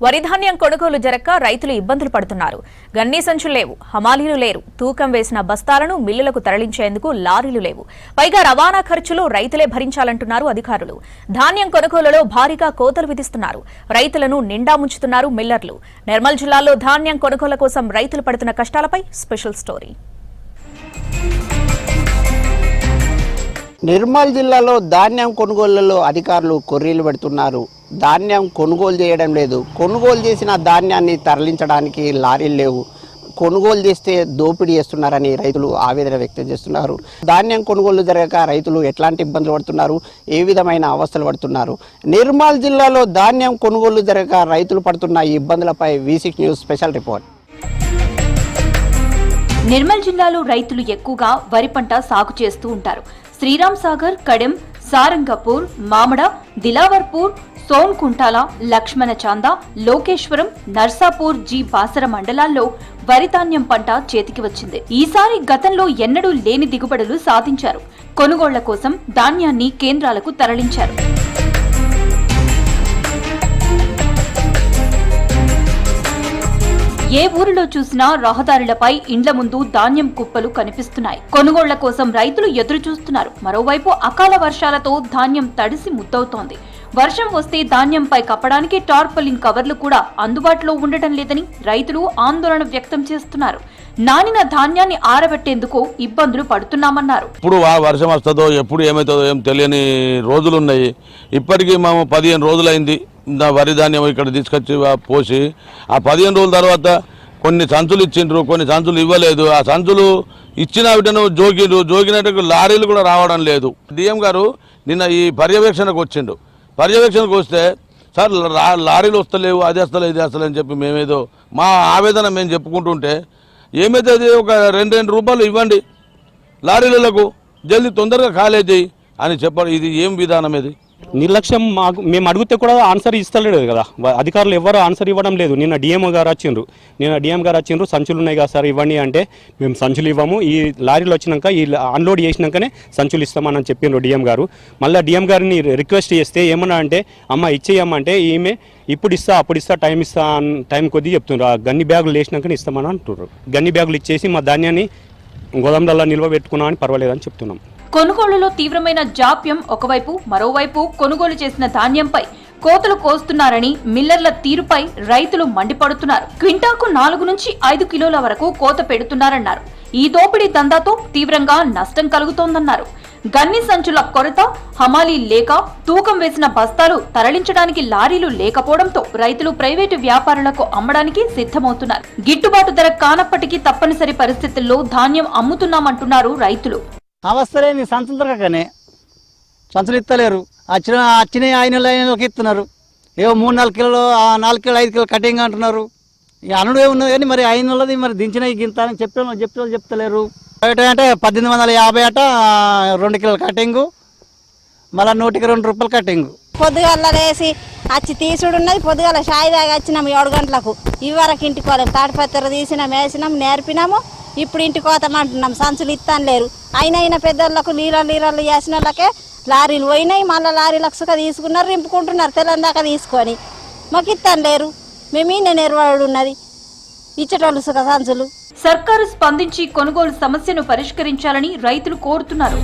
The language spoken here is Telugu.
వరి ధాన్యం కొనుగోలు జరక్క రైతులు ఇబ్బందులు పడుతున్నారు. గన్నీ సంచులు లేవు, హమాలీలు లేరు, తూకం వేసిన బస్తాలను మిల్లులకు తరలించేందుకు లారీలు లేవు. పైగా రవాణా ఖర్చులు రైతులే భరించాలంటున్నారు అధికారులు. ధాన్యం కొనుగోలులో భారీగా కోతలు విధిస్తున్నారు. రైతులను నిండా ముంచుతున్నారు మిల్లర్లు. నిర్మల్ జిల్లాలో ధాన్యం కొనుగోలు కోసం రైతులు పడుతున్న కష్టాలపై స్పెషల్ స్టోరీ. నిర్మల్ జిల్లాలో ధాన్యం కొనుగోళ్లలో అధికారులు కొర్రీలు పెడుతున్నారు. ధాన్యం కొనుగోలు చేయడం లేదు. కొనుగోలు చేసిన ధాన్యాన్ని తరలించడానికి లారీలు లేవు. కొనుగోలు చేస్తే దోపిడీ చేస్తున్నారని రైతులు ఆవేదన వ్యక్తం చేస్తున్నారు. ధాన్యం కొనుగోలు జరగక రైతులు ఎట్లాంటి ఇబ్బందులు పడుతున్నారు, ఏ విధమైన అవస్థలు పడుతున్నారు? నిర్మల్ జిల్లాలో ధాన్యం కొనుగోలు జరగక రైతులు పడుతున్న ఈ ఇబ్బందులపై V6 news special report. Nirmal జిల్లాలో రైతులు ఎక్కువగా వరి పంట సాగు చేస్తూ ఉంటారు. శ్రీరామ్ సాగర్, కడెం, సారంగపూర్, మామడ, దిలావర్పూర్, సోన్కుంటాల, లక్ష్మణ చాందా, లోకేశ్వరం, నర్సాపూర్, జి బాసర మండలాల్లో వరి ధాన్యం పంట చేతికి వచ్చింది. ఈసారి గతంలో ఎన్నడూ లేని దిగుబడులు సాధించారు. కొనుగోళ్ల కోసం ధాన్యాన్ని కేంద్రాలకు తరలించారు. ఏ ఊరిలో చూసినా రహదారులపై ఇండ్ల ముందు ధాన్యం కుప్పలు కనిపిస్తున్నాయి. కొనుగోళ్ల కోసం రైతులు ఎదురు చూస్తున్నారు. మరోవైపు అకాల వర్షాలతో ధాన్యం తడిసి ముద్దవుతోంది. వర్షం వస్తే ధాన్యంపై కప్పడానికి టార్పలిన్ కవర్లు కూడా అందుబాటులో ఉండటం లేదని రైతులు ఆందోళన వ్యక్తం చేస్తున్నారు. నానిన ధాన్యాన్ని ఆరబెట్టేందుకు ఇబ్బందులు పడుతున్నామన్నారు. ఇప్పుడు వర్షం వస్తుందో ఎప్పుడు ఏమవుతుందో ఏం తెలియని రోజులున్నాయి. ఇప్పటికీ మేము 15 రోజులైంది వరి ధాన్యం ఇక్కడ తీసుకొచ్చి పోసి. ఆ 15 రోజుల తర్వాత కొన్ని సంచులు ఇచ్చిండ్రు, కొన్ని సంచులు ఇవ్వలేదు. ఆ సంచులు ఇచ్చిన వీటిని జోగినట్టు లారీలు కూడా రావడం లేదు. డిఎం గారు నిన్న ఈ పర్యవేక్షణకు వచ్చిండు. పర్యవేక్షణకు వస్తే సార్ లారీలు వస్తలేవు, అది వస్తలేదు, ఇది వస్తలేదు అని చెప్పి మేమేదో మా ఆవేదన మేము చెప్పుకుంటుంటే, ఏమైతే ఒక 2 రూపాయలు ఇవ్వండి లారీలకు, జల్దీ తొందరగా ఖాళీ చేయి అని చెప్పారు. ఇది ఏం విధానం? ఇది నిర్లక్ష్యం. మేము అడిగితే కూడా ఆన్సర్ ఇస్తలేడు కదా, అధికారులు ఎవరు ఆన్సర్ ఇవ్వడం లేదు. నిన్న డిఎం గారు వచ్చిండ్రు, సంచులు ఉన్నాయి కదా సార్ ఇవ్వండి అంటే, మేము సంచులు ఇవ్వము, ఈ లారీలు వచ్చినాక ఈ అన్లోడ్ చేసినాకనే సంచులు ఇస్తామని చెప్పిండ్రు డిఎం గారు. మళ్ళీ డిఎం గారిని రిక్వెస్ట్ చేస్తే ఏమన్నా అంటే, అమ్మ ఇచ్చేయమ్మంటే ఈమె ఇప్పుడు ఇస్తా అప్పుడు ఇస్తా టైం కొద్ది చెప్తున్నారు. గన్ని బ్యాగులు వేసినాకనే ఇస్తామని అంటున్నారు. గన్ని బ్యాగులు ఇచ్చేసి మా ధాన్యాన్ని గోదాంలలో నిల్వ పెట్టుకున్నామని పర్వాలేదని చెప్తున్నాం. కొనుగోలులో తీవ్రమైన జాప్యం ఒకవైపు, మరోవైపు కొనుగోలు చేసిన ధాన్యంపై కోతలు కోస్తున్నారని మిల్లర్ల తీరుపై రైతులు మండిపడుతున్నారు. క్వింటాకు 4 నుంచి 5 కిలోల వరకు కోత పెడుతున్నారన్నారు. ఈ దోపిడీ దందాతో తీవ్రంగా నష్టం కలుగుతోందన్నారు. గన్ని సంచుల కొరత, హమాలీ లేక, తూకం వేసిన బస్తాలు తరలించడానికి లారీలు లేకపోవడంతో రైతులు ప్రైవేటు వ్యాపారులకు అమ్మడానికి సిద్ధమవుతున్నారు. గిట్టుబాటు ధర కానప్పటికీ తప్పనిసరి పరిస్థితుల్లో ధాన్యం అమ్ముతున్నామంటున్నారు రైతులు. అవస్థలేని సంచులు దొరకకనే సంచులు ఇస్తలేరు. వచ్చిన 5 నెలలకి ఇస్తున్నారు. ఏవో 3-4 కిలోలు, 4 కిలోలు, 5 కిలోలు కటింగ్ అంటున్నారు. ఇక అనుడు ఏమున్నది కానీ మరి 5 నెలలది మరి దించిన గింత అని చెప్తలేరు. బయట అంటే 1850 అట 2 కిలోల కటింగు, మళ్ళీ 102 రూపాయలు కటింగు. పొద్దుగాల వేసి వచ్చి తీసుడున్నది. పొద్దుగాల షాయి దాకా వచ్చినాము 7 గంటలకు. ఇవరకు ఇంటికి పోలేము. తాటిపత్ర తీసినాం, వేసినాం, నేర్పినాము. ఇప్పుడు ఇంటికి పోతామంటున్నాం. సంచులు ఇస్తాను లేరు. అయినా పెద్దోళ్ళకు లీరలు చేసిన వాళ్ళకే లారీలు పోయినాయి. మళ్ళీ లారీలకు సుఖ తీసుకున్నారు, రింపుకుంటున్నారు తెల్లందాకా తీసుకొని. మాకు ఇస్తాను లేరు. మేము ఈయన నిర్వాడు ఉన్నది ఇచ్చేటోళ్ళు సుఖ సంచులు. సర్కారు స్పందించి కొనుగోలు సమస్యను పరిష్కరించాలని రైతులు కోరుతున్నారు.